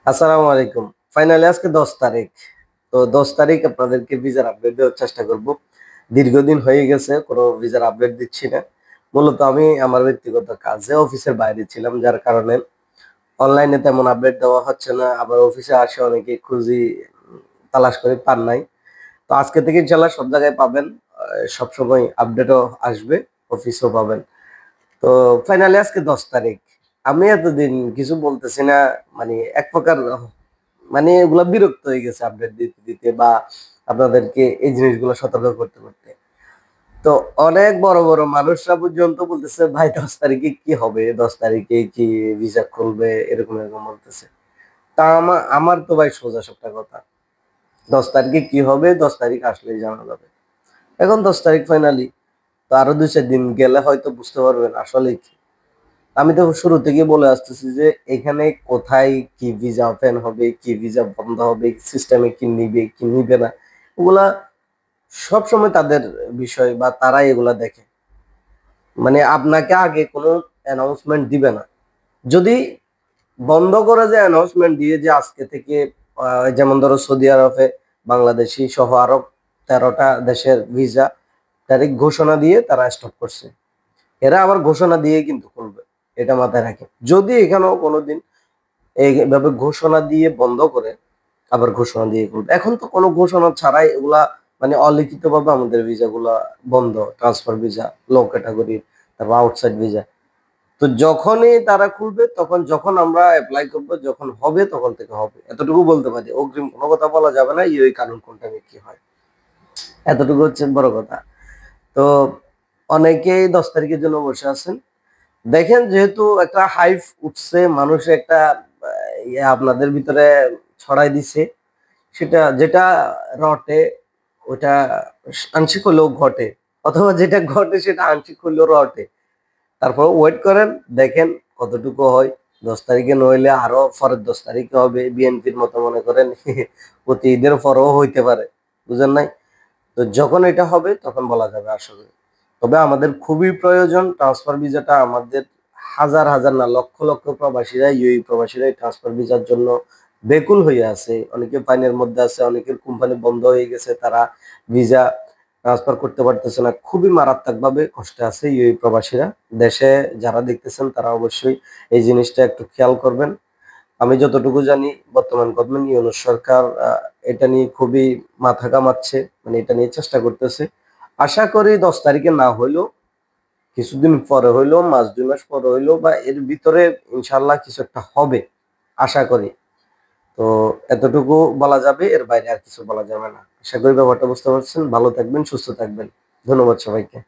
আসসালামু আলাইকুম। ফাইনালি আজকে 10 তারিখ। তো 10 তারিখ আপনাদেরকে ভিসার আপডেট দেওয়ার চেষ্টা করব। দীর্ঘদিন হয়ে গেছে কোনো ভিসার আপডেট দিচ্ছি না। মূলত আমি আমার ব্যক্তিগত কাজে অফিসের বাইরে ছিলাম, যার কারণে অনলাইনে তেমন আপডেট দেওয়া হচ্ছে না। আবার অফিসে আসে অনেকেই খুঁজি, তালাশ করে পান নাই। তো আজকে থেকে ইনশাআল্লাহ সব জায়গায় পাবেন। সবসময় আপডেটও আসবে, অফিসেও পাবেন। তো ফাইনালি আজকে 10 তারিখ। আমি এতদিন কিছু বলতেছি না, মানে এক প্রকার এগুলা বিরক্ত হয়ে গেছে আপডেট দিতে দিতে বা আপনাদেরকে এই জিনিসগুলো সতর্ক করতে করতে। তো অনেক বড় বড় মানুষরা পর্যন্ত বলতেছে, ভাই 10 তারিখে কি হবে, 10 তারিখে কি ভিসা খুলবে, এরকম এরকম বলতেছে। তা আমার তো ভাই সোজা সবটা কথা, 10 তারিখে কি হবে 10 তারিখ আসলেই জানা যাবে। এখন 10 তারিখ ফাইনালি, তো আরো 2-4 দিন গেলে হয়তো বুঝতে পারবেন আসলে কি। আমি তো শুরু থেকে বলে আসতেছি যে এখানে কোথায় কি ভিসা ওপেন হবে, কি ভিসা বন্ধ হবে, সিস্টেমে কি নিবে কি নিবে না, ওগুলা সবসময় তাদের বিষয় বা তারাই এগুলা দেখে। আপনাকে আগে কোনো অ্যানাউন্সমেন্ট দিবে না। যদি বন্ধ করে যে অ্যানাউন্সমেন্ট দিয়ে যে আজকে থেকে যেমন ধরো সৌদি আরবে বাংলাদেশি সহ আরো 13টা দেশের ভিসা তারিখ ঘোষণা দিয়ে তারা স্টপ করছে। এরা আবার ঘোষণা দিয়ে কিন্তু করবে, এটা মাথায় রাখে। যদি এখানেও কোনোদিন এইভাবে ঘোষণা দিয়ে বন্ধ করে আবার ঘোষণা দিয়ে করবে। এখন তো কোনো ঘোষণা ছাড়াই এগুলা অলিখিত ভাবে আমাদের ভিসা গুলা বন্ধ, ট্রান্সফার ভিসা, লো ক্যাটাগরি, তারপর আউটসাইড ভিসা। তো যখনই তারা খুলবে তখন, যখন আমরা অ্যাপ্লাই করবো, যখন হবে তখন থেকে হবে, এতটুকু বলতে পারি। অগ্রিম কোনো কথা বলা যাবে না, এই কানুন কোনটা কি হয়, এতটুকু হচ্ছে বড় কথা। তো অনেকেই 10 তারিখের জন্য বসে আছেন। দেখেন, যেহেতু একটা হাইপ উঠছে, মানুষ একটা আপনাদের ভিতরে ছড়াই দিছে, সেটা যেটা রটে ওটা আংশিক হলেও ঘটে, অথবা যেটা ঘটে সেটা আংশিক হলেও রটে। তারপর ওয়েট করেন, দেখেন কতটুকু হয়। 10 তারিখে নইলে আরো পরের 10 তারিখে হবে, বিএনপির মতো মনে করেন প্রতি ঈদের পরেও হইতে পারে, বুঝেন নাই? তো যখন এটা হবে তখন বলা যাবে আসলে। তবে আমাদের খুবই প্রয়োজন ট্রান্সফার ভিসাটা। আমাদের হাজার হাজার না, লক্ষ লক্ষ প্রবাসীরা, ইউএই প্রবাসীরা ট্রান্সফার ভিসার জন্য বেকুল হয়ে আছে। অনেকে ফাইনের মধ্যে আছে, অনেকের কোম্পানি বন্ধ হয়ে গেছে, তারা ভিসা ট্রান্সফার করতে পারতেছে না। খুবই মারাত্মক ভাবে কষ্টে আছে ইউএই প্রবাসীরা। দেশে যারা দেখতেছেন তারা অবশ্যই এই জিনিসটা একটু খেয়াল করবেন। আমি যতটুকু জানি বর্তমান গভর্নমেন্ট ইউনূস সরকার এটা নিয়ে খুবই মাথা কামাচ্ছে, এটা নিয়ে চেষ্টা করতেছে। আশা করি 10 তারিখে না হইলেও কিছুদিন পরে হইলেও, মাস 2 মাস পরে হইলেও বা এর ভিতরে ইনশাল্লাহ কিছু একটা হবে, আশা করি। তো এতটুকু বলা যাবে, এর বাইরে আর কিছু বলা যাবে না। আশা করি ব্যাপারটা বুঝতে পারছেন। ভালো থাকবেন, সুস্থ থাকবেন। ধন্যবাদ সবাইকে।